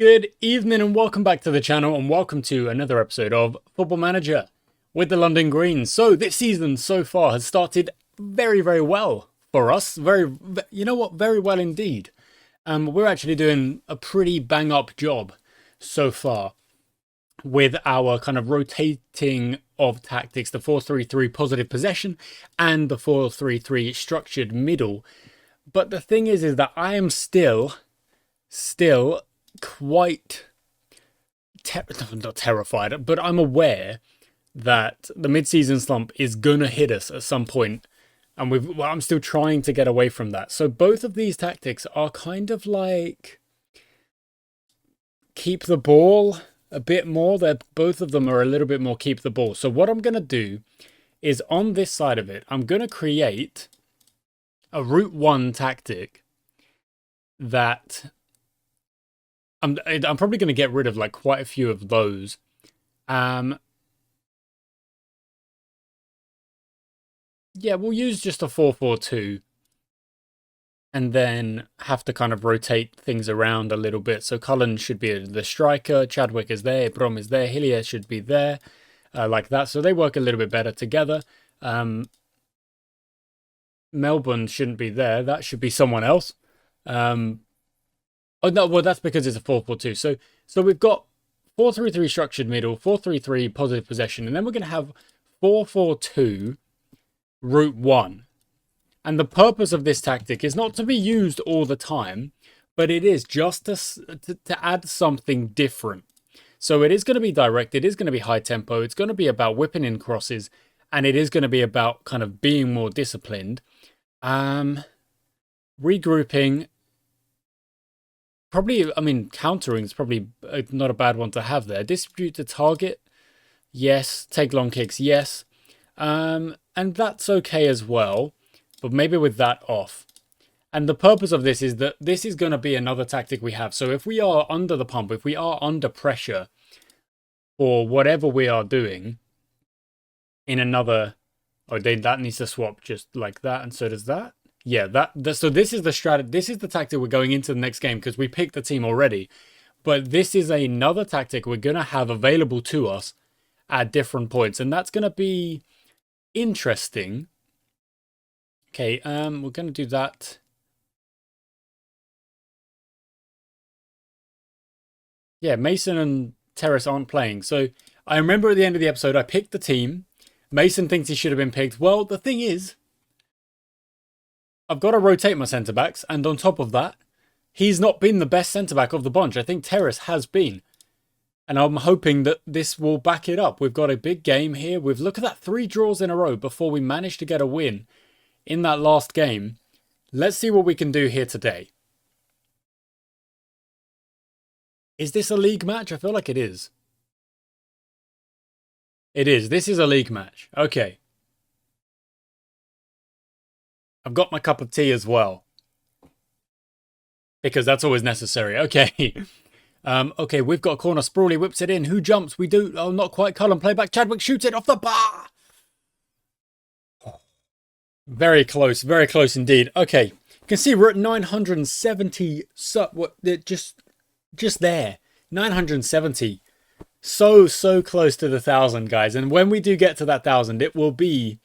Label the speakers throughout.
Speaker 1: Good evening and welcome back to the channel, and welcome to another episode of Football Manager with the London Greens. So this season so far has started very well for us. Very well indeed. We're actually doing a pretty bang up job so far with our kind of rotating of tactics, the 4-3-3 positive possession and the 4-3-3 structured middle. But the thing is that I am still quite not terrified, but I'm aware that the mid-season slump is gonna hit us at some point, and I'm still trying to get away from that. So both of these tactics are kind of like keep the ball a bit more. Both of them are a little bit more keep the ball. So what I'm gonna do is on this side of it, I'm gonna create a route 1 tactic that I'm probably going to get rid of like quite a few of those. Yeah, we'll use just a 4-4-2 and then have to kind of rotate things around a little bit. So Cullen should be the striker, Chadwick is there, Brom is there, Hillier should be there, like that. So they work a little bit better together. Melbourne shouldn't be there. That should be someone else. Oh, no, well, that's because it's a 4-4-2. So we've got 4-3-3 structured middle, 4-3-3 positive possession, and then we're going to have 4-4-2 route 1. And the purpose of this tactic is not to be used all the time, but it is just to add something different. So it is going to be direct, it is going to be high tempo, it's going to be about whipping in crosses, and it is going to be about kind of being more disciplined. Regrouping. Probably, I mean, countering is probably not a bad one to have there. Distribute the target, yes. Take long kicks, yes. And that's okay as well, but maybe with that off. And the purpose of this is that this is going to be another tactic we have. So if we are under the pump, if we are under pressure for whatever we are doing in another... Oh, that needs to swap just like that, and so does that. Yeah, so this is the strategy. This is the tactic we're going into the next game because we picked the team already. But this is another tactic we're going to have available to us at different points. And that's going to be interesting. Okay, we're going to do that. Yeah, Mason and Terrace aren't playing. So I remember at the end of the episode, I picked the team. Mason thinks he should have been picked. Well, the thing is, I've got to rotate my centre-backs, and on top of that, he's not been the best centre-back of the bunch. I think Terrace has been. And I'm hoping that this will back it up. We've got a big game here. Look at that, 3 draws in a row before we managed to get a win in that last game. Let's see what we can do here today. Is this a league match? I feel like it is. It is. This is a league match. Okay. I've got my cup of tea as well, because that's always necessary. Okay. Okay, we've got a corner. Sprawley whips it in. Who jumps? We do. Oh, not quite. Cullen, play back. Chadwick shoots it off the bar. Very close indeed. Okay, you can see we're at 970. Just there. 970. So close to the 1,000, guys. And when we do get to that 1,000, it will be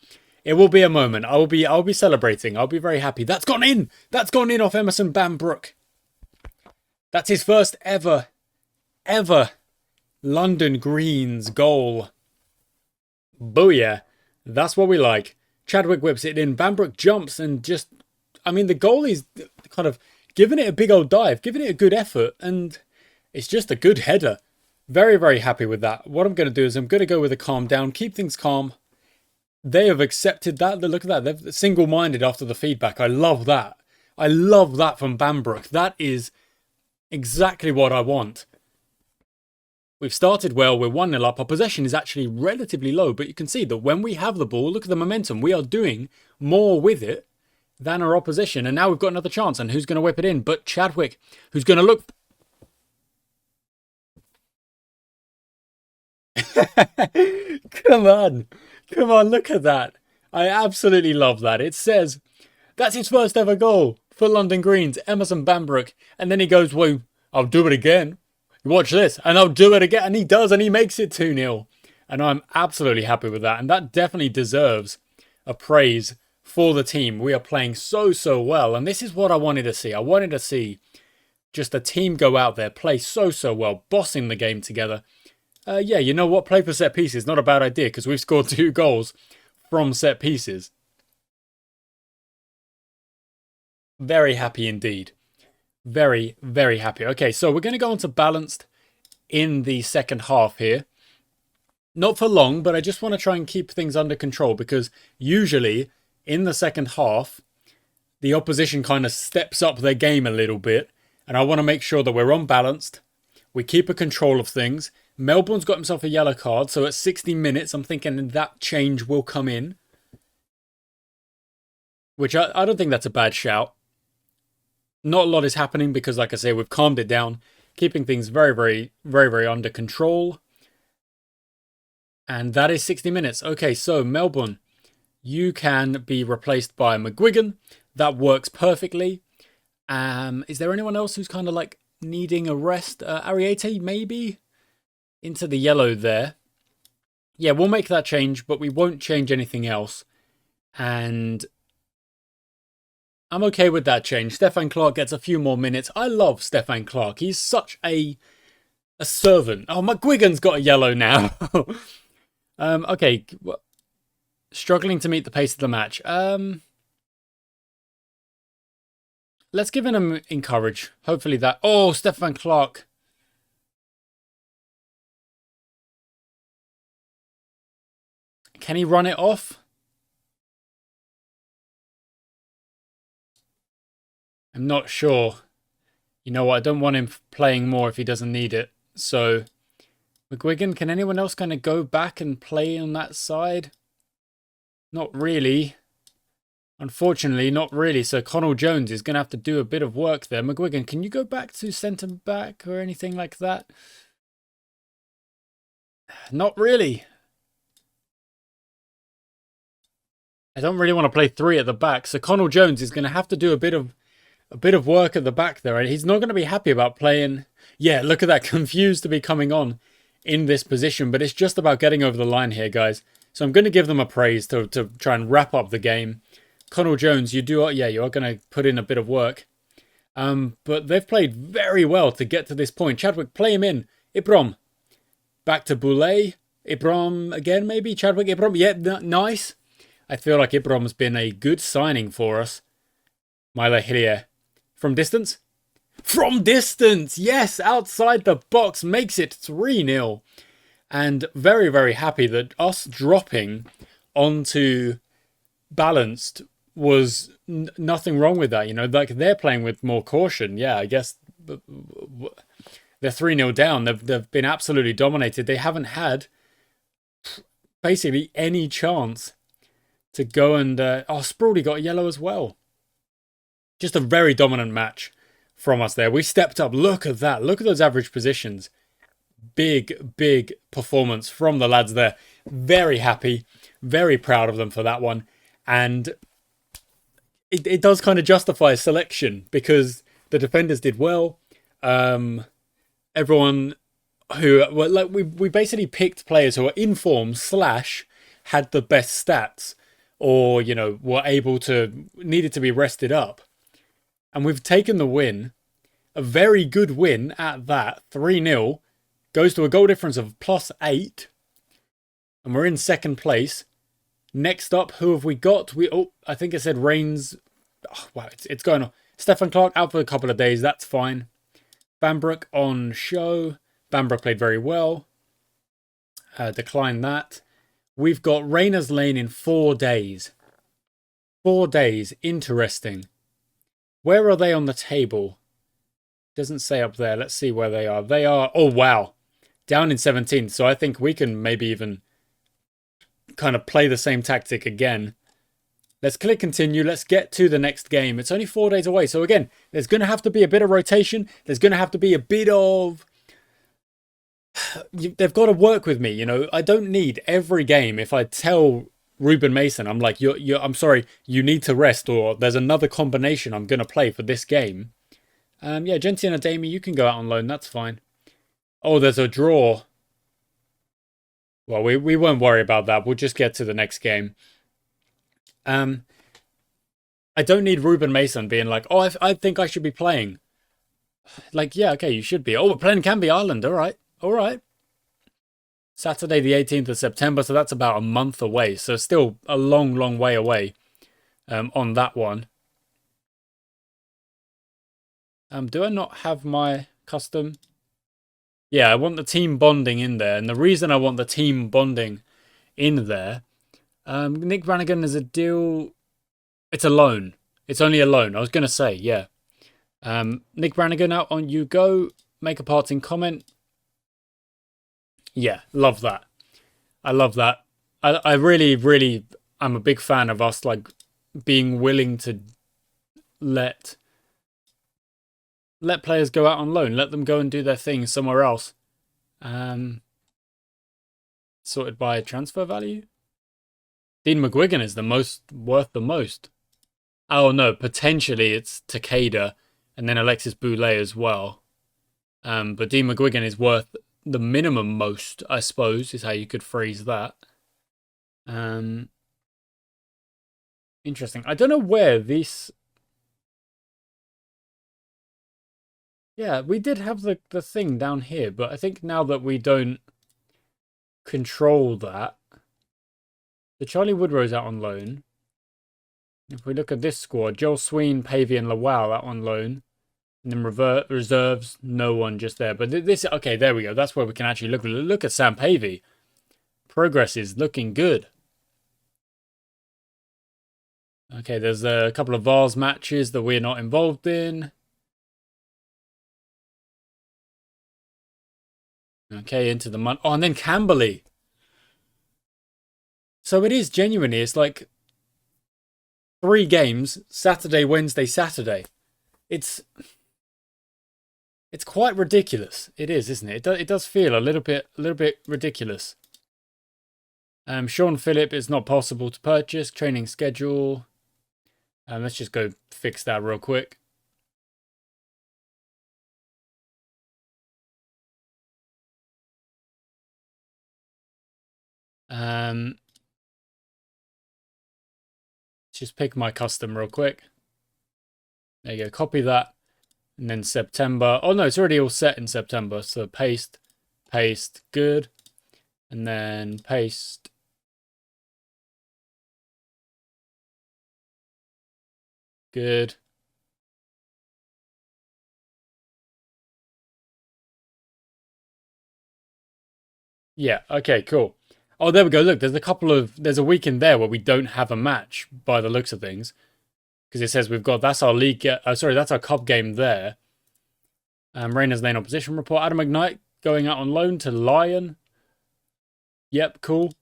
Speaker 1: a moment. I'll be celebrating. I'll be very happy. That's gone in. That's gone in off Emerson Bambrook. That's his first ever London Greens goal. Booyah. That's what we like. Chadwick whips it in. Bambrook jumps and just... I mean, the goalie's kind of giving it a big old dive, giving it a good effort, and it's just a good header. Very happy with that. What I'm going to do is I'm going to go with a calm down, keep things calm. They have accepted that. Look at that. They're single-minded after the feedback. I love that. I love that from Bambrook. That is exactly what I want. We've started well. We're 1-0 up. Our possession is actually relatively low, but you can see that when we have the ball, look at the momentum. We are doing more with it than our opposition. And now we've got another chance. And who's going to whip it in? But Chadwick, who's going to look... Come on, look at that. I absolutely love that. It says, that's his first ever goal for London Greens, Emerson Bambrook. And then he goes, well, I'll do it again. watch this, and I'll do it again. And he does, and he makes it 2-0. And I'm absolutely happy with that. And that definitely deserves a praise for the team. We are playing so well. And this is what I wanted to see. I wanted to see just a team go out there, play so well, bossing the game together. Yeah, you know what? Play for set pieces. Not a bad idea, because we've scored 2 goals from set pieces. Very happy indeed. Very happy. Okay, so we're going to go on to balanced in the second half here. Not for long, but I just want to try and keep things under control, because usually in the second half, the opposition kind of steps up their game a little bit. And I want to make sure that we're on balanced. We keep a control of things. Melbourne's got himself a yellow card. So at 60 minutes, I'm thinking that change will come in. Which I don't think that's a bad shout. Not a lot is happening because, like I say, we've calmed it down. Keeping things very under control. And that is 60 minutes. Okay, so Melbourne, you can be replaced by McGuigan. That works perfectly. Is there anyone else who's kind of like needing a rest? Ariete, maybe? Into the yellow there. Yeah, we'll make that change, but we won't change anything else. And I'm okay with that change. Stefan Clark gets a few more minutes. I love Stefan Clark. He's such a servant. Oh, McGuigan's got a yellow now. Okay. Struggling to meet the pace of the match. Let's give him encourage. Hopefully that... Oh, Stefan Clark. Can he run it off? I'm not sure. You know what? I don't want him playing more if he doesn't need it. So, McGuigan, can anyone else kind of go back and play on that side? Not really. Unfortunately, not really. So Connell Jones is going to have to do a bit of work there. McGuigan, can you go back to centre back or anything like that? Not really. I don't really want to play 3 at the back. So Connell Jones is going to have to do a bit of work at the back there. And he's not going to be happy about playing. Yeah, look at that. Confused to be coming on in this position. But it's just about getting over the line here, guys. So I'm going to give them a praise to try and wrap up the game. Connell Jones, you are going to put in a bit of work. But they've played very well to get to this point. Chadwick, play him in. Ibram. Back to Boulay. Ibram again, maybe? Chadwick, Ibram. Yeah, nice. I feel like Ibram's been a good signing for us. Milo Hillier. From distance? From distance! Yes, outside the box makes it 3-0. And very happy that us dropping onto balanced was nothing wrong with that. You know, like they're playing with more caution. Yeah, I guess they're 3-0 down. They've been absolutely dominated. They haven't had basically any chance to go and... Sprawley got a yellow as well. Just a very dominant match from us there. We stepped up. Look at that. Look at those average positions. Big performance from the lads there. Very happy. Very proud of them for that one. And it does kind of justify selection because the defenders did well. Everyone who... Well, like we basically picked players who are in form / had the best stats or, you know, needed to be rested up. And we've taken the win. A very good win at that. 3-0. Goes to a goal difference of +8. And we're in second place. Next up, who have we got? I think I said Reigns. Oh, wow, it's going on. Stefan Clark out for a couple of days. That's fine. Bambrook on show. Bambrook played very well. Decline that. We've got Rainer's Lane in 4 days. 4 days. Interesting. Where are they on the table? Doesn't say up there. Let's see where they are. They are... Oh, wow. Down in 17th. So I think we can maybe even kind of play the same tactic again. Let's click continue. Let's get to the next game. It's only 4 days away. So again, there's going to have to be a bit of rotation. There's going to have to be a bit of... They've got to work with me, you know. I don't need every game if I tell Ruben Mason, I'm like, I'm sorry, you need to rest, or there's another combination I'm going to play for this game. Yeah, Gentian Ademi, you can go out on loan. That's fine. Oh, there's a draw. Well, we won't worry about that. We'll just get to the next game. I don't need Ruben Mason being like, oh, I think I should be playing. Like, yeah, okay, you should be. Oh, we're playing Canby Island. All right. All right. Saturday, the 18th of September. So that's about a month away. So still a long, long way away on that one. Do I not have my custom? Yeah, I want the team bonding in there. And the reason I want the team bonding in there, Nick Brannigan is a deal. It's a loan. It's only a loan. I was going to say, yeah. Nick Brannigan, out on you go. Make a parting comment. Yeah, love that. I love that. I really, really, I'm a big fan of us like being willing to let players go out on loan. Let them go and do their thing somewhere else. Sorted by transfer value. Dean McGuigan is the most worth the most. Oh no, potentially it's Takeda and then Alexis Boulay as well. But Dean McGuigan is worth the minimum most, I suppose, is how you could phrase that. Interesting. I don't know where this. Yeah, we did have the thing down here, but I think now that we don't control that, the Charlie Woodrow's out on loan. If we look at this squad, Joel Sween, Pavey, and Lawal out on loan. And then reserves, no one just there. But this, okay, there we go. That's where we can actually look at Sam Pavey. Progress is looking good. Okay, there's a couple of Vars matches that we're not involved in. Okay, into the month. Oh, and then Camberley. So it is genuinely, it's like 3 games, Saturday, Wednesday, Saturday. It's quite ridiculous. It is, isn't it? It does feel a little bit ridiculous. Sean Phillip is not possible to purchase. Training schedule. Let's just go fix that real quick. Just pick my custom real quick. There you go. Copy that. And then September. Oh, no, it's already all set in September. So paste. Good. And then paste. Good. Yeah, okay, cool. Oh, there we go. Look, there's a week in there where we don't have a match by the looks of things. Because it says that's our league, that's our cup game there. Rainer's Lane opposition report. Adam McKnight going out on loan to Lyon. Yep, cool.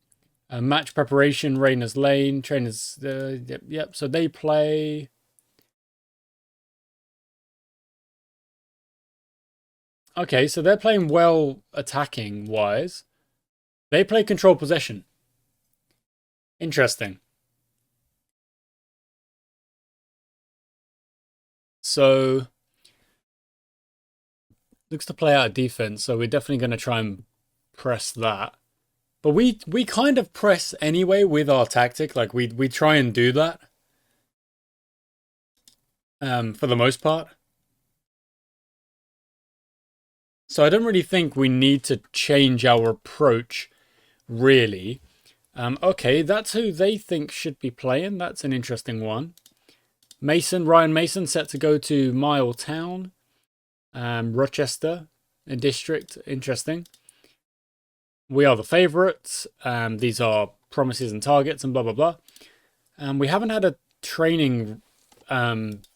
Speaker 1: Match preparation, Rainer's Lane. Trainers, yep. So they play. Okay, so they're playing well attacking wise. They play control possession. Interesting. So looks to play out of defense, so we're definitely going to try and press that. But we kind of press anyway with our tactic. Like we try and do that. For the most part. So I don't really think we need to change our approach, really. Okay, that's who they think should be playing. That's an interesting one. Ryan Mason set to go to Mile Town. Rochester, a district. Interesting. We are the favourites. These are promises and targets and blah, blah, blah. We haven't had a training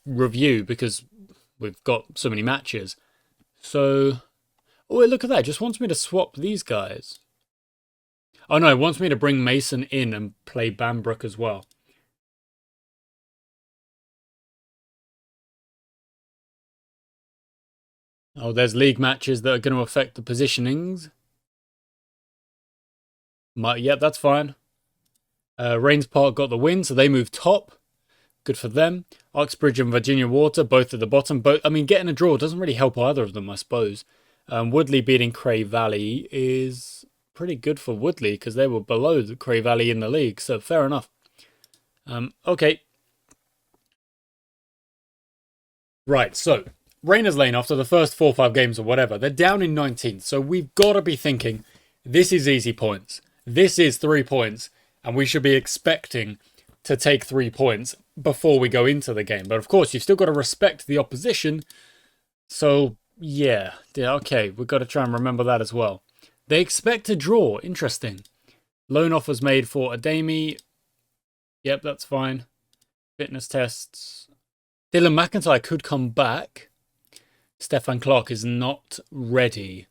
Speaker 1: review because we've got so many matches. So, oh, look at that. It just wants me to swap these guys. Oh, no, it wants me to bring Mason in and play Bambrook as well. Oh, there's league matches that are going to affect the positionings. Yep, that's fine. Rains Park got the win, so they move top. Good for them. Oxbridge and Virginia Water, both at the bottom. I mean, getting a draw doesn't really help either of them, I suppose. Woodley beating Cray Valley is pretty good for Woodley because they were below the Cray Valley in the league, so fair enough. Okay. Right, so Rayners Lane, after the first 4 or 5 games or whatever, they're down in 19th, so we've got to be thinking, this is easy points. This is 3 points, and we should be expecting to take 3 points before we go into the game. But of course, you've still got to respect the opposition, so yeah, okay, we've got to try and remember that as well. They expect a draw, interesting. Loan offers made for Ademi. Yep, that's fine. Fitness tests. Dylan McIntyre could come back. Stefan Clark is not ready.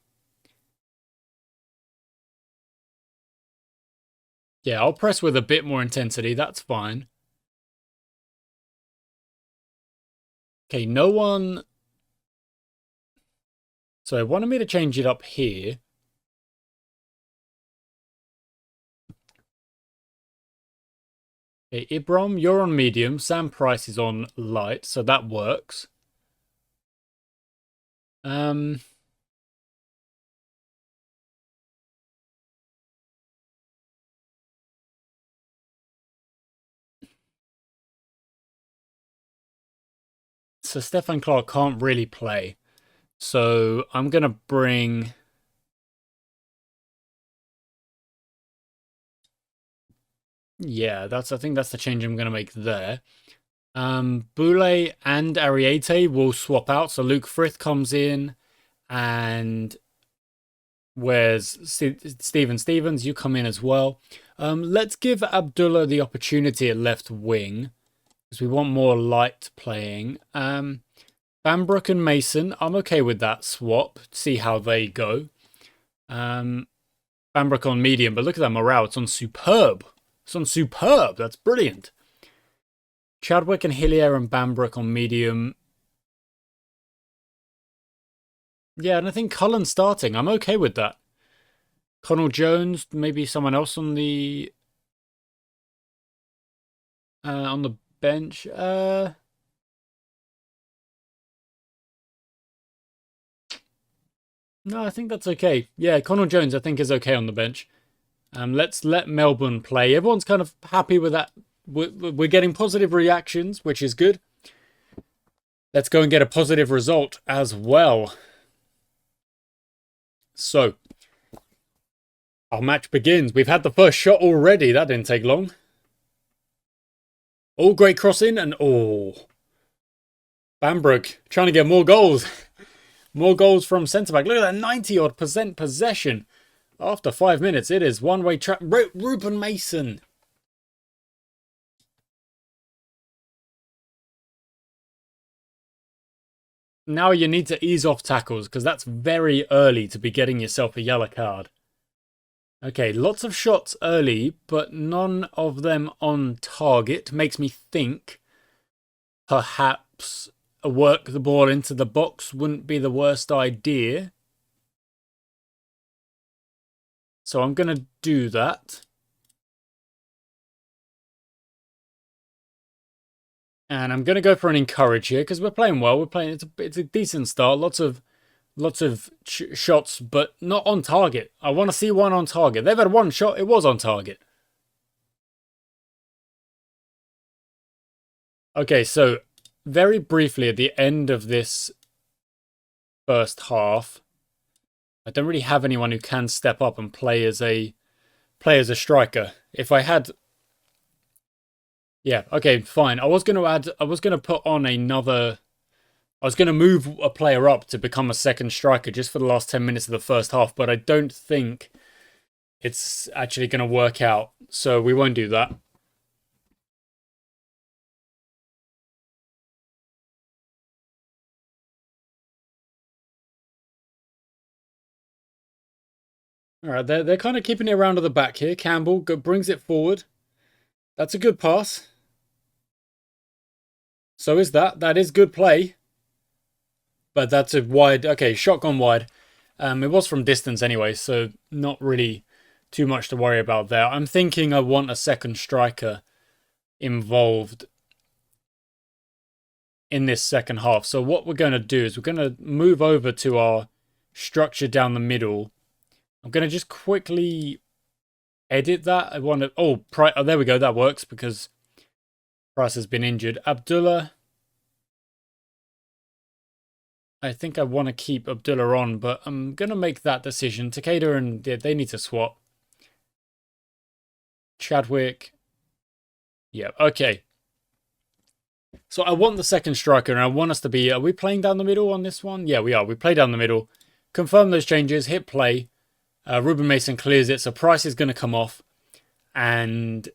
Speaker 1: Yeah, I'll press with a bit more intensity. That's fine. Okay, no one... So it wanted me to change it up here. Okay, Ibram, you're on medium. Sam Price is on light, so that works. So Stefan Clark can't really play. So I'm going to bring... Yeah, I think that's the change I'm going to make there. Boulay and Ariete will swap out. So Luke Frith comes in, and where's Steven Stevens? You come in as well. Let's give Abdullah the opportunity at left wing, because we want more light playing. Bambrook and Mason, I'm okay with that swap. See how they go. Bambrook on medium, but look at that morale. It's on superb. It's on superb. That's brilliant. Chadwick and Hillier and Bambrook on medium. Yeah, and I think Cullen starting. I'm okay with that. Connell Jones, maybe someone else on the bench. No, I think that's okay. Yeah, Connell Jones I think is okay on the bench. Let's let Melbourne play. Everyone's kind of happy with that. We're getting positive reactions, which is good. Let's go and get a positive result as well. So, our match begins. We've had the first shot already. That didn't take long. All great crossing and Bambrook trying to get more goals. More goals from centre-back. Look at that 90-odd% possession. After 5 minutes, it is one-way trap. Ruben Mason. Now you need to ease off tackles, because that's very early to be getting yourself a yellow card. Okay, lots of shots early, but none of them on target. Makes me think perhaps work the ball into the box wouldn't be the worst idea. So I'm going to do that. And I'm going to go for an encourage here because we're playing well. We're playing. It's a decent start. Lots of shots, but not on target. I want to see one on target. They've had one shot. It was on target. Okay, so very briefly at the end of this first half, I don't really have anyone who can step up and play as a striker. If I had... Yeah, okay, fine. I was going to put on another... I was going to move a player up to become a second striker just for the last 10 minutes of the first half, but I don't think it's actually going to work out. So we won't do that. All right, they're kind of keeping it around to the back here. Campbell brings it forward. That's a good pass. So is that. That is good play. But that's a wide... Okay, shot gone wide. It was from distance anyway, so not really too much to worry about there. I'm thinking I want a second striker involved in this second half. So what we're going to do is we're going to move over to our structure down the middle. I'm going to just quickly edit that. I want to... Oh, there we go. That works because Price has been injured. Abdullah. I think I want to keep Abdullah on, but I'm going to make that decision. Takeda and they need to swap. Chadwick. Yeah, okay. So I want the second striker, and I want us to be... Are we playing down the middle on this one? Yeah, we are. We play down the middle. Confirm those changes. Hit play. Ruben Mason clears it, so Price is going to come off. And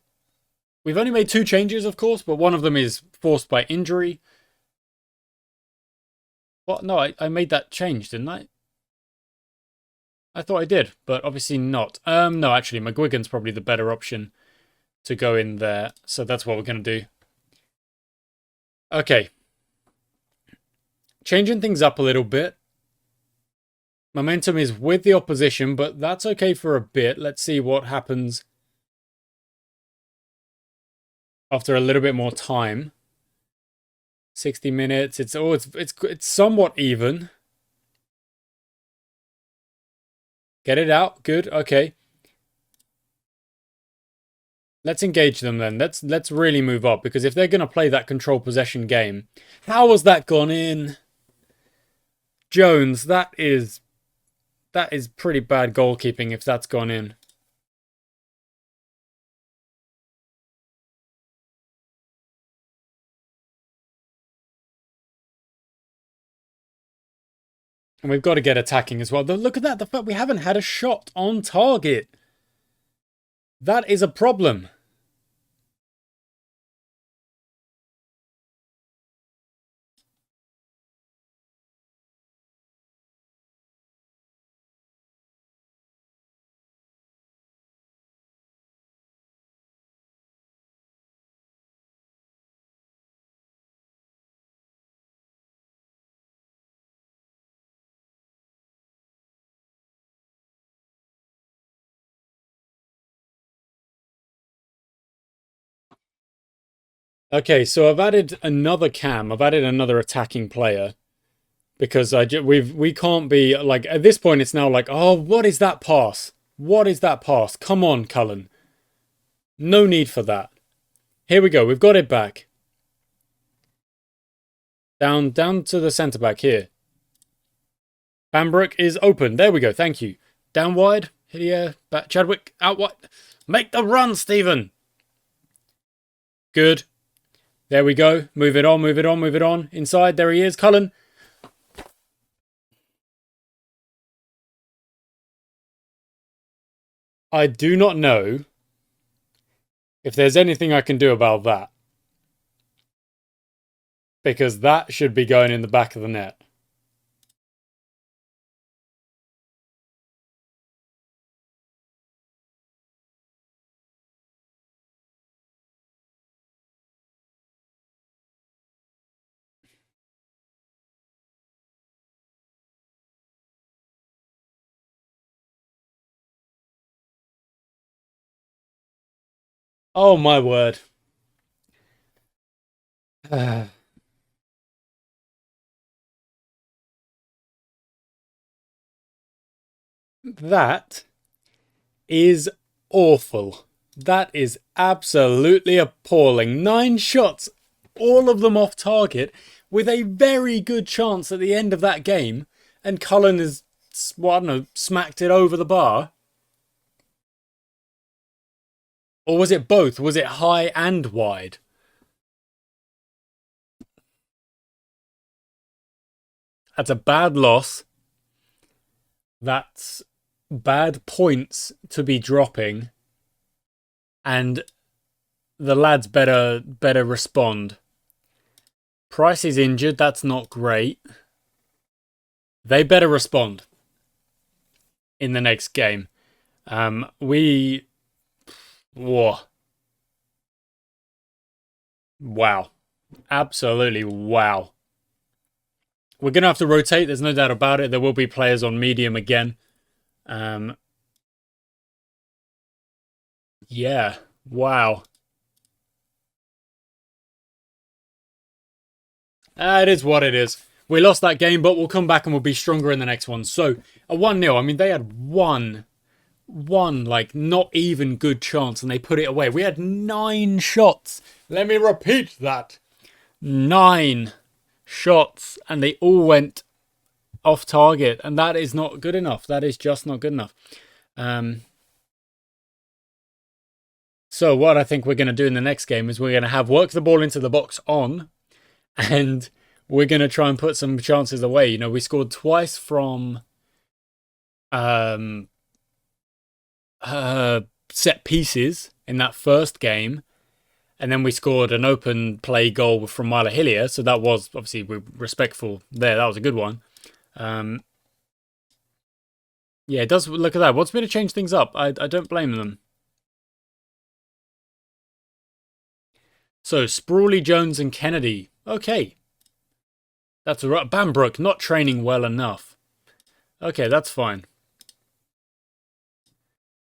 Speaker 1: we've only made 2 changes, of course, but one of them is forced by injury. What? No, I made that change, didn't I? I thought I did, but obviously not. No, actually, McGuigan's probably the better option to go in there. So that's what we're going to do. Okay. Changing things up a little bit. Momentum is with the opposition, but that's okay for a bit. Let's see what happens after a little bit more time. 60 minutes. It's somewhat even. Get it out. Good. Okay. Let's engage them then. Let's really move up, because if they're going to play that control possession game, how has that gone in? Jones, that is pretty bad goalkeeping if that's gone in. And we've got to get attacking as well. Look at that. The fact we haven't had a shot on target. That is a problem. Okay, so I've added another cam. I've added another attacking player. Because we can't be, like, at this point it's now like, oh, what is that pass? What is that pass? Come on, Cullen. No need for that. Here we go. We've got it back. Down to the centre-back here. Bambrick is open. There we go. Thank you. Down wide. Here. Back. Chadwick. Out wide. Make the run, Stephen. Good. There we go. Move it on, move it on, move it on. Inside. There he is. Cullen. I do not know if there's anything I can do about that. Because that should be going in the back of the net. Oh my word. That is awful. That is absolutely appalling. 9 shots, all of them off target, with a very good chance at the end of that game, and Cullen has, well, I don't know, smacked it over the bar. Or was it both? Was it high and wide? That's a bad loss. That's bad points to be dropping. And the lads better respond. Price is injured. That's not great. They better respond in the next game. Whoa. Wow. Absolutely wow. We're going to have to rotate. There's no doubt about it. There will be players on medium again. Yeah. Wow. It is what it is. We lost that game, but we'll come back and we'll be stronger in the next one. So, a 1-0. I mean, they had one, like, not even good chance, and they put it away. We had 9 shots. Let me repeat that. 9 shots, and they all went off target, and that is not good enough. That is just not good enough. So what I think we're going to do in the next game is we're going to have work the ball into the box on, and we're going to try and put some chances away. You know, we scored twice from set pieces in that first game, and then we scored an open play goal from Mila Hillier, so that was, obviously, we're respectful there. That was a good one. Yeah, it does. Look at that. Wants me to change things up. I don't blame them. So, Sprawley, Jones, and Kennedy. Okay. That's all right. Bambrook, not training well enough. Okay, that's fine.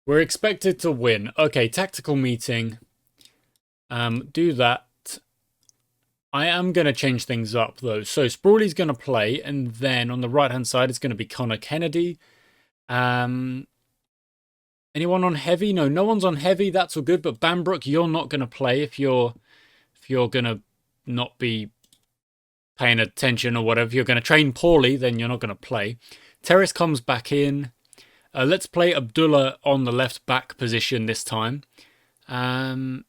Speaker 1: We're expected to win. Okay, tactical meeting. Do that. I am going to change things up, though. So, Sprawley's going to play, and then on the right-hand side, it's going to be Connor Kennedy. Anyone on heavy? No, no one's on heavy. That's all good. But Bambrook, you're not going to play if you're going to not be paying attention or whatever. If you're going to train poorly, then you're not going to play. Terrace comes back in. Let's play Abdullah on the left back position this time. It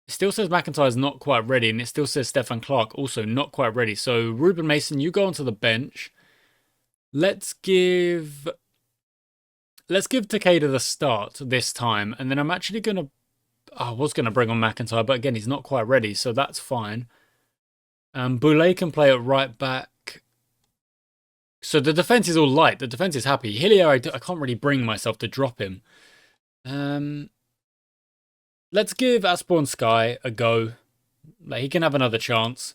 Speaker 1: still says McIntyre's not quite ready, and it still says Stefan Clark also not quite ready. So Ruben Mason, you go onto the bench. Let's give Takeda the start this time, and then I'm actually going to... I was going to bring on McIntyre, but again, he's not quite ready, so that's fine. Boulay can play at right back. So the defence is all light. The defence is happy. Hillier, I can't really bring myself to drop him. Let's give Asborn Sky a go. Like, he can have another chance.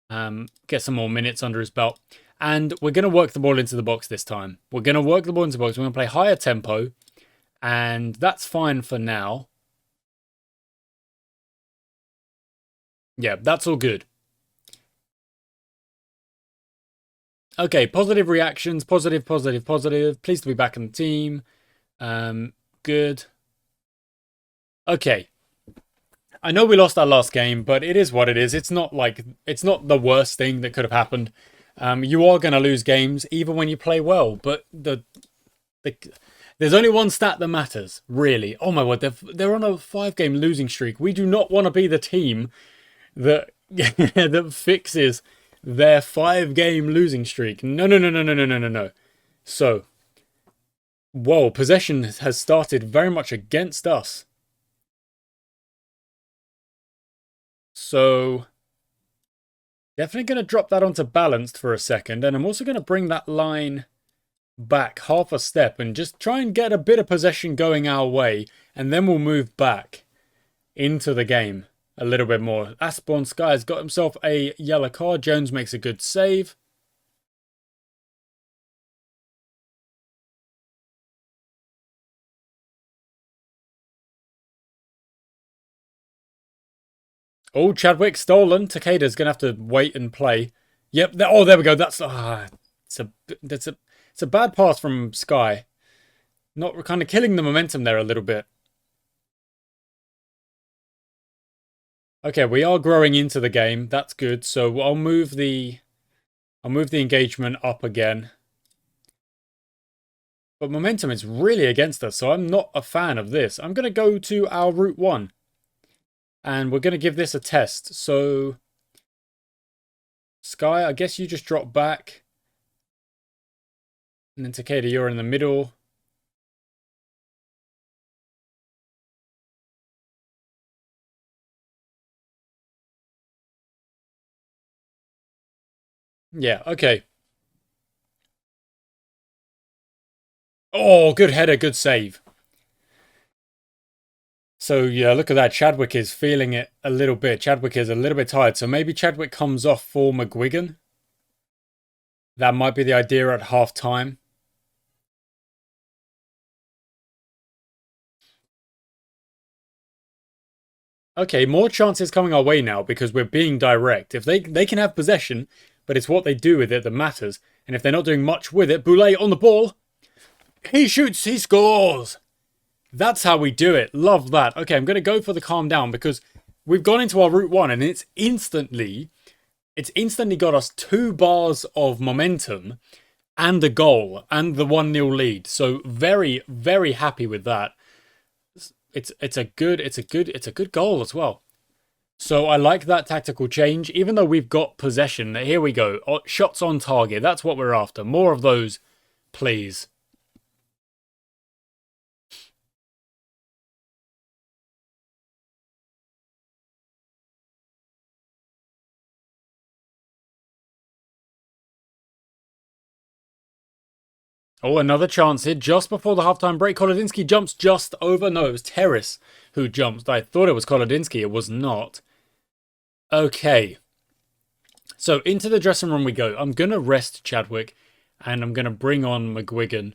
Speaker 1: Get some more minutes under his belt. And we're going to work the ball into the box this time. We're going to work the ball into the box. We're going to play higher tempo. And that's fine for now. Yeah, that's all good. Okay, positive reactions. Positive, positive, positive. Pleased to be back in the team. Good. Okay. I know we lost our last game, but it is what it is. It's not the worst thing that could have happened. You are going to lose games even when you play well, but there's only one stat that matters, really. Oh my word, they're on a 5-game losing streak. We do not want to be the team that that fixes their 5-game losing streak. No. So, whoa, possession has started very much against us. So, definitely going to drop that onto balanced for a second. And I'm also going to bring that line back half a step and just try and get a bit of possession going our way. And then we'll move back into the game a little bit more. Asborn Sky has got himself a yellow card. Jones makes a good save. Oh, Chadwick stolen. Takeda's going to have to wait and play. Yep. Oh, there we go. That's it's a bad pass from Sky. Not kind of killing the momentum there a little bit. Okay, we are growing into the game. That's good. So I'll move the engagement up again. But momentum is really against us, so I'm not a fan of this. I'm going to go to our Route 1. And we're going to give this a test. So, Sky, I guess you just drop back. And then Takeda, you're in the middle. Yeah, okay. Oh, good header, good save. So, yeah, look at that. Chadwick is feeling it a little bit. Chadwick is a little bit tired. So maybe Chadwick comes off for McGuigan. That might be the idea at half time. Okay, more chances coming our way now because we're being direct. If they can have possession, but it's what they do with it that matters. And if they're not doing much with it, Boulay on the ball. He shoots, he scores. That's how we do it. Love that. Okay, I'm going to go for the calm down because we've gone into our Route 1 and it's instantly got us 2 bars of momentum and a goal and the 1-0 lead. So very, very happy with that. It's a good goal as well. So I like that tactical change, even though we've got possession. Here we go. Shots on target. That's what we're after. More of those, please. Oh, another chance here just before the halftime break. Kolodinsky jumps just over. No, it was Terrace who jumped. I thought it was Kolodinsky. It was not. Okay. So into the dressing room we go. I'm going to rest Chadwick and I'm going to bring on McGuigan.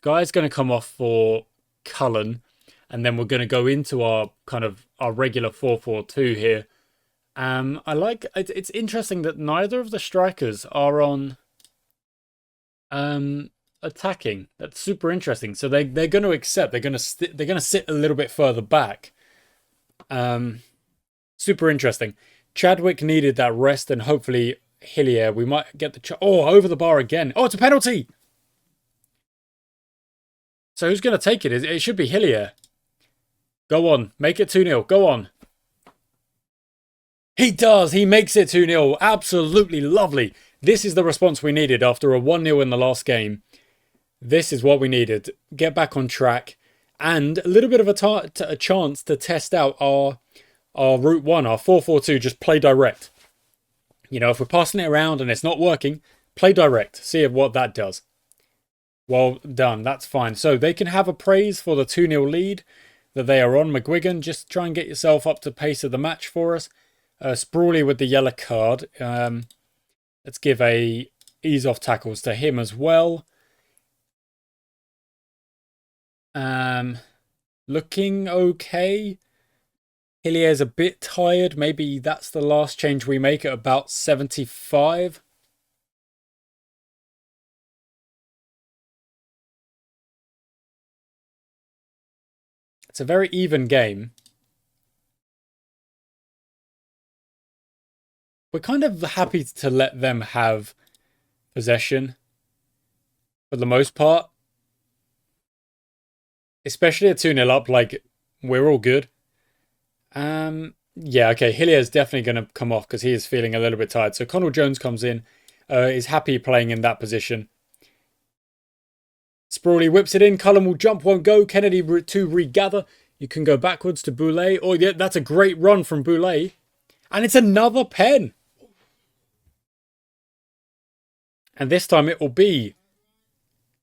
Speaker 1: Guy's going to come off for Cullen. And then we're going to go into our regular 4-4-2 here. I like it's interesting that neither of the strikers are on attacking. That's super interesting. So they're going to accept. They're going to sit a little bit further back. Super interesting. Chadwick needed that rest, and hopefully Hillier, we might get the over the bar again. Oh, it's a penalty. So who's going to take it? It should be Hillier. Go on, make it 2-0. Go on. He does. He makes it 2-0. Absolutely lovely. This is the response we needed after a 1-0 in the last game. This is what we needed. Get back on track. And a little bit of a chance to test out our Route 1, our 4-4-2. Just play direct. You know, if we're passing it around and it's not working, play direct. See what that does. Well done. That's fine. So they can have a praise for the 2-0 lead that they are on. McGuigan, just try and get yourself up to pace of the match for us. Sprawley with the yellow card. Let's give a ease off tackles to him as well. Looking okay. Hillier's a bit tired. Maybe that's the last change we make at about 75. It's a very even game. We're kind of happy to let them have possession for the most part. Especially a 2-0 up, like, we're all good. Yeah, okay, Hillier's definitely going to come off because he is feeling a little bit tired. So Connell Jones comes in, is happy playing in that position. Sprawley whips it in. Cullen will jump, won't go. Kennedy to regather. You can go backwards to Boulay. Oh, yeah, that's a great run from Boulay. And it's another pen. And this time it will be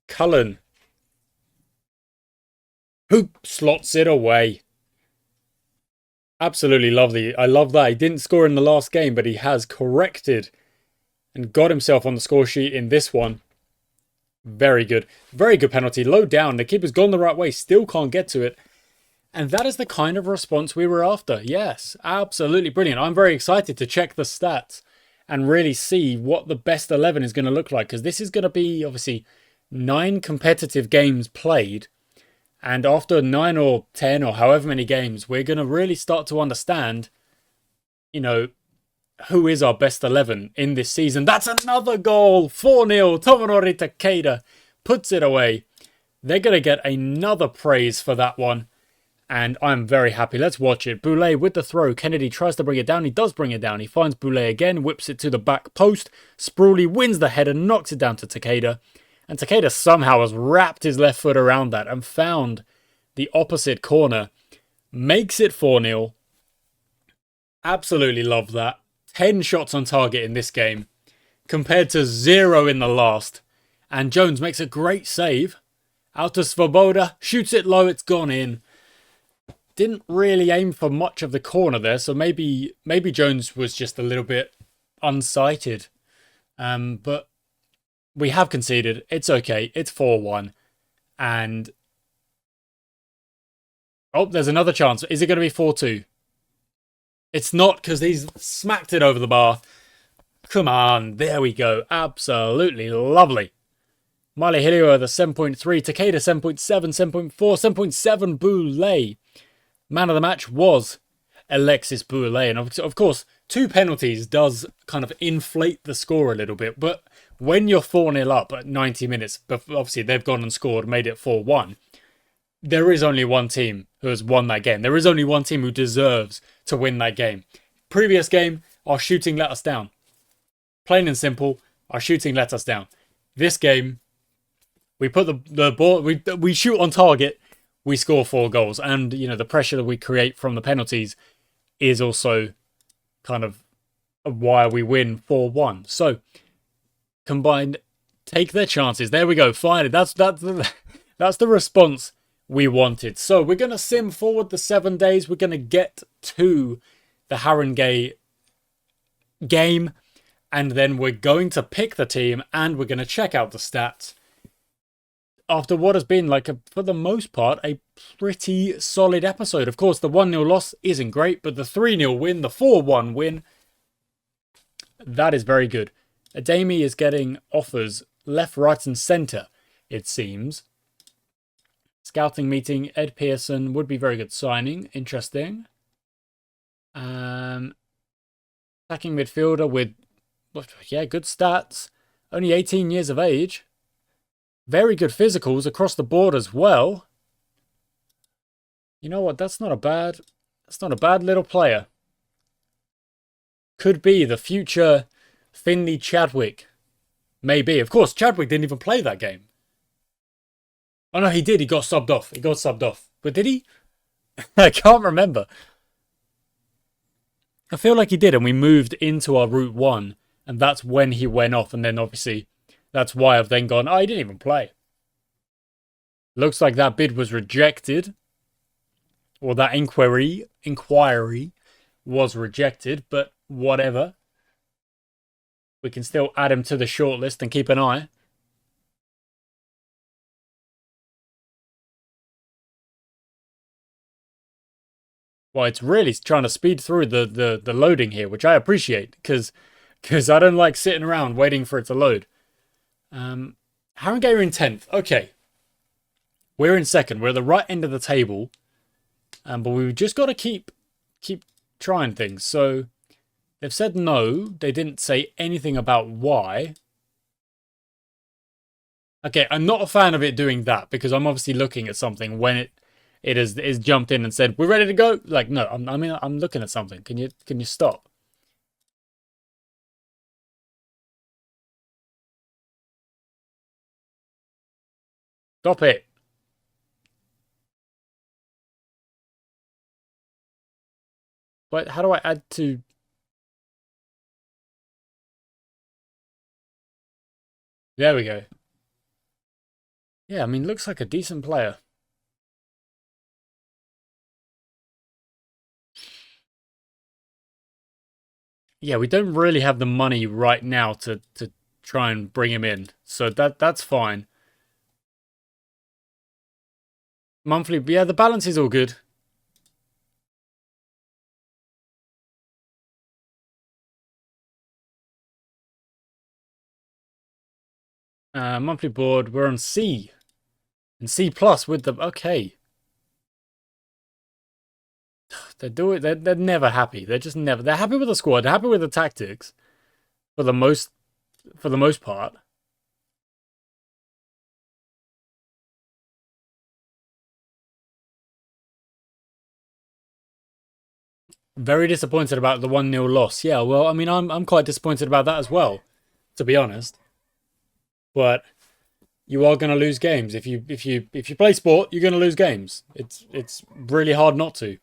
Speaker 1: Cullen, who slots it away. Absolutely lovely. I love that. He didn't score in the last game, but he has corrected and got himself on the score sheet in this one. Very good. Very good penalty. Low down. The keeper's gone the right way. Still can't get to it. And that is the kind of response we were after. Yes, absolutely brilliant. I'm very excited to check the stats and really see what the best 11 is going to look like. Because this is going to be, obviously, 9 competitive games played. And after 9 or 10 or however many games, we're going to really start to understand, you know, who is our best 11 in this season. That's another goal. 4-0. Tomonori Takeda puts it away. They're going to get another praise for that one. And I'm very happy. Let's watch it. Boulay with the throw. Kennedy tries to bring it down. He does bring it down. He finds Boulay again. Whips it to the back post. Sprawley wins the header. Knocks it down to Takeda. And Takeda somehow has wrapped his left foot around that and found the opposite corner. Makes it 4-0. Absolutely love that. 10 shots on target in this game compared to 0 in the last. And Jones makes a great save. Out to Svoboda. Shoots it low. It's gone in. Didn't really aim for much of the corner there. So maybe Jones was just a little bit unsighted. But we have conceded. It's okay. It's 4-1. And oh, there's another chance. Is it going to be 4-2? It's not because he's smacked it over the bar. Come on, there we go. Absolutely lovely. Miley Hillier, the 7.3, Takeda 7.7, 7.4, 7.7 Boulay. Man of the match was Alexis Boulay. And of course, 2 penalties does kind of inflate the score a little bit. But when you're 4-0 up at 90 minutes, obviously they've gone and scored, made it 4-1. There is only one team who has won that game. There is only one team who deserves to win that game. Previous game, our shooting let us down. Plain and simple, our shooting let us down. This game, we put the ball, we shoot on target, we score 4 goals. And, you know, the pressure that we create from the penalties is also kind of why we win 4-1. So, combined, take their chances. There we go, finally. That's the response we wanted. So we're going to sim forward the 7 days. We're going to get to the Haringey game. And then we're going to pick the team. And we're going to check out the stats. After what has been, like, for the most part, a pretty solid episode. Of course, the 1-0 loss isn't great. But the 3-0 win, the 4-1 win, that is very good. Ademi is getting offers left, right and centre, it seems. Scouting meeting, Ed Pearson would be very good signing. Interesting. Attacking midfielder with, yeah, good stats. Only 18 years of age. Very good physicals across the board as well. You know what? That's not a bad little player. Could be the future Finley Chadwick. Maybe. Of course, Chadwick didn't even play that game. Oh no, he did. He got subbed off. But did he? I can't remember. I feel like he did, and we moved into our Route 1, and that's when he went off, and then obviously that's why I've then gone, oh, he didn't even play. Looks like that bid was rejected. Or that inquiry was rejected, but whatever. We can still add him to the shortlist and keep an eye. Well, it's really trying to speed through the loading here, which I appreciate, because I don't like sitting around waiting for it to load. Haringey are in 10th. Okay. We're in 2nd. We're at the right end of the table. But we've just got to keep trying things. So, they've said no. They didn't say anything about why. Okay, I'm not a fan of it doing that, because I'm obviously looking at something when it is jumped in and said, we're ready to go. Like, no, I'm looking at something. Can you stop? Stop it. But how do I add to... There we go. Yeah, I mean, looks like a decent player. Yeah, we don't really have the money right now to try and bring him in. So that's fine. Monthly, yeah, the balance is all good. Monthly board, we're on C. And C plus with the... Okay. They're never happy. They're just never... They're happy with the squad. They're happy with the tactics. For the most part. Very disappointed about the 1-0 loss. Yeah, well, I mean, I'm quite disappointed about that as well, to be honest. But you are going to lose games. If you play sport, you're going to lose games. It's really hard not to.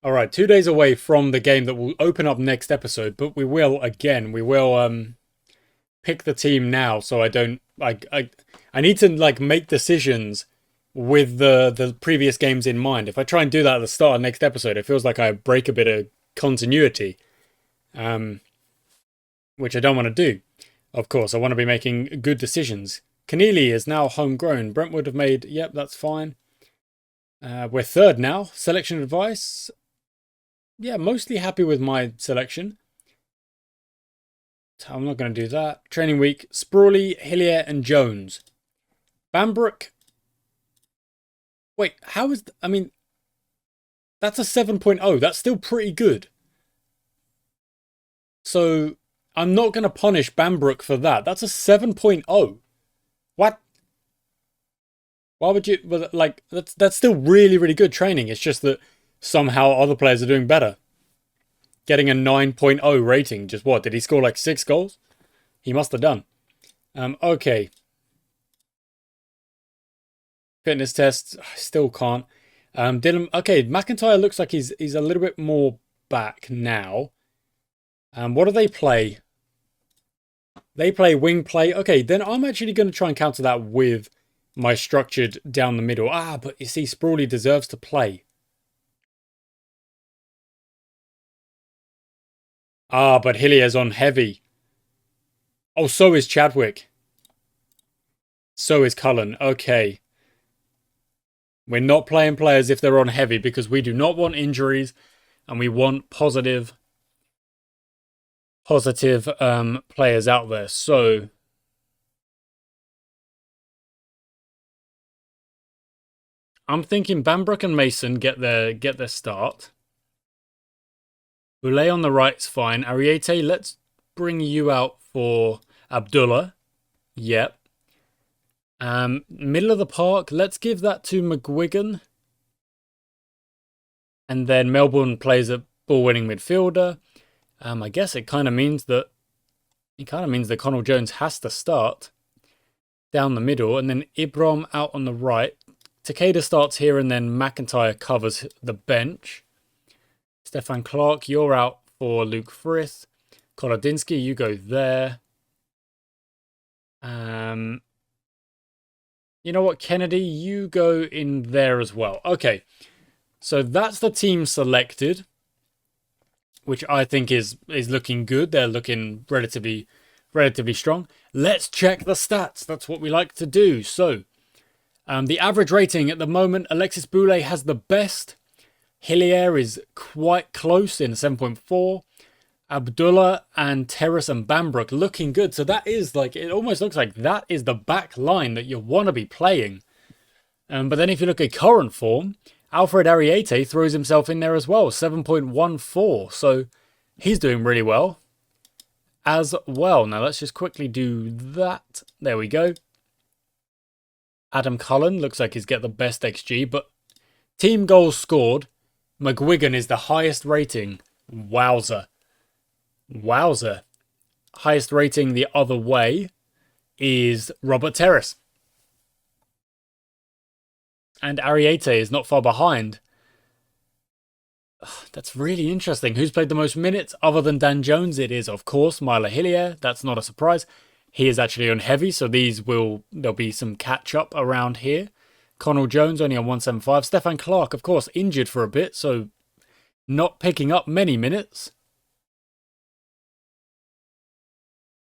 Speaker 1: All right, 2 days away from the game that will open up next episode, but we will pick the team now, so I don't I need to like make decisions with the previous games in mind. If I try and do that at the start of next episode, it feels like I break a bit of continuity, which I don't want to do. Of course, I want to be making good decisions Keneally is now homegrown. Brentwood have made, yep, that's fine. We're third now. Selection advice. Yeah, mostly happy with my selection. I'm not going to do that. Training week. Sprawley, Hillier, and Jones. Bambrook. Wait, how is... I mean, that's a 7.0. That's still pretty good. So, I'm not going to punish Bambrook for that. That's a 7.0. What? Why would you... Well, like, that's still really, really good training. It's just that somehow other players are doing better. Getting a 9.0 rating. Just what? Did he score like 6 goals? He must have done. Okay. Fitness test. I still can't. Dylan. Okay, McIntyre looks like he's a little bit more back now. What do they play? They play wing play. Okay, then I'm actually going to try and counter that with my structured down the middle. But you see, Sprawley deserves to play. But Hillier's on heavy. Oh, so is Chadwick. So is Cullen. Okay. We're not playing players if they're on heavy because we do not want injuries and we want positive players out there. So I'm thinking Bambrook and Mason get their start. Boulay on the right's fine. Ariete, let's bring you out for Abdullah. Yep. Middle of the park, let's give that to McGuigan. And then Melbourne plays a ball-winning midfielder. I guess it kind of means that Connell Jones has to start down the middle, and then Ibram out on the right. Takeda starts here, and then McIntyre covers the bench. Stefan Clark, you're out for Luke Frith. Kolodinsky, you go there. You know what, Kennedy, you go in there as well. Okay, so that's the team selected, which I think is looking good. They're looking relatively strong. Let's check the stats. That's what we like to do. So, the average rating at the moment, Alexis Boulay has the best. Hillier is quite close in 7.4. Abdullah and Terrace and Bambrook looking good. So that is like, it almost looks like that is the back line that you want to be playing. But then if you look at current form, Alfred Ariete throws himself in there as well, 7.14. So he's doing really well as well. Now let's just quickly do that. There we go. Adam Cullen looks like he's got the best XG, but team goals scored, McGuigan is the highest rating. Wowza. Highest rating the other way is Robert Terrace. And Ariete is not far behind. That's really interesting. Who's played the most minutes other than Dan Jones? It is, of course, Myla Hillier. That's not a surprise. He is actually on heavy, so there'll be some catch-up around here. Connell Jones only on 175. Stefan Clark, of course, injured for a bit, so not picking up many minutes.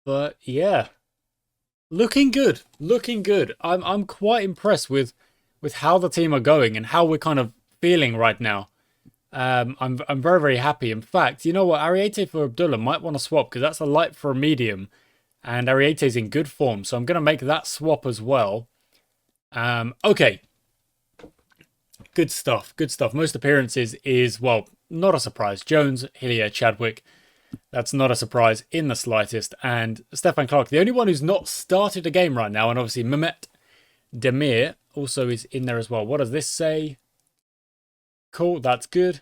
Speaker 1: But yeah, looking good. I'm quite impressed with how the team are going and how we're kind of feeling right now. I'm very, very happy. In fact, you know what? Ariete for Abdullah might want to swap because that's a light for a medium. And Ariete's in good form. So I'm going to make that swap as well. Okay. Good stuff. Most appearances is, well, not a surprise. Jones, Hillier, Chadwick. That's not a surprise in the slightest. And Stefan Clark, the only one who's not started a game right now. And obviously Mehmet Demir also is in there as well. What does this say? Cool, that's good.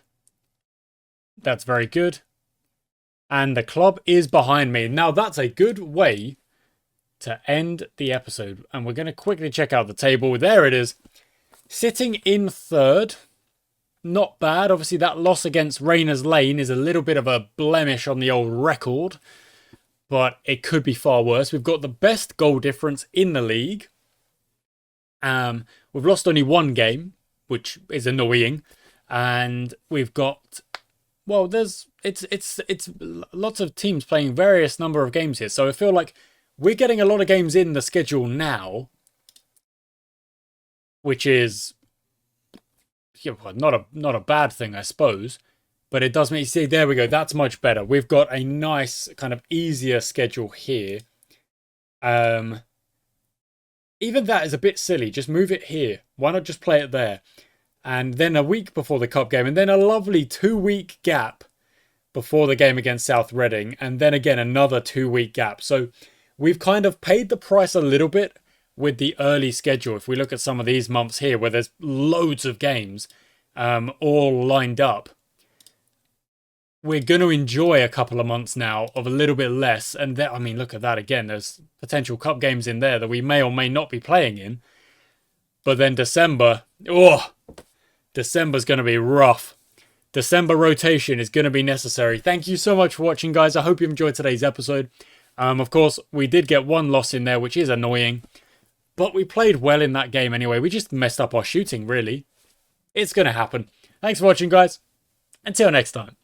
Speaker 1: That's very good. And the club is behind me. Now, that's a good way to end the episode. And we're going to quickly check out the table. There it is. Sitting in third. Not bad. Obviously, that loss against Rayners Lane is a little bit of a blemish on the old record. But it could be far worse. We've got the best goal difference in the league. We've lost only one game, which is annoying. And we've got, well, it's lots of teams playing various number of games here. So I feel like we're getting a lot of games in the schedule now, which is not a bad thing, I suppose. But it does make you see, there we go, that's much better. We've got a nice kind of easier schedule here. Even that is a bit silly. Just move it here. Why not just play it there? And then a week before the cup game, and then a lovely 2-week gap before the game against South Reading, and then again another 2-week gap. So we've kind of paid the price a little bit with the early schedule. If we look at some of these months here where there's loads of games all lined up, we're going to enjoy a couple of months now of a little bit less. And I mean, look at that again. There's potential cup games in there that we may or may not be playing in. But then December, December's going to be rough. December rotation is going to be necessary. Thank you so much for watching, guys. I hope you enjoyed today's episode. Of course, we did get one loss in there, which is annoying. But we played well in that game anyway. We just messed up our shooting, really. It's going to happen. Thanks for watching, guys. Until next time.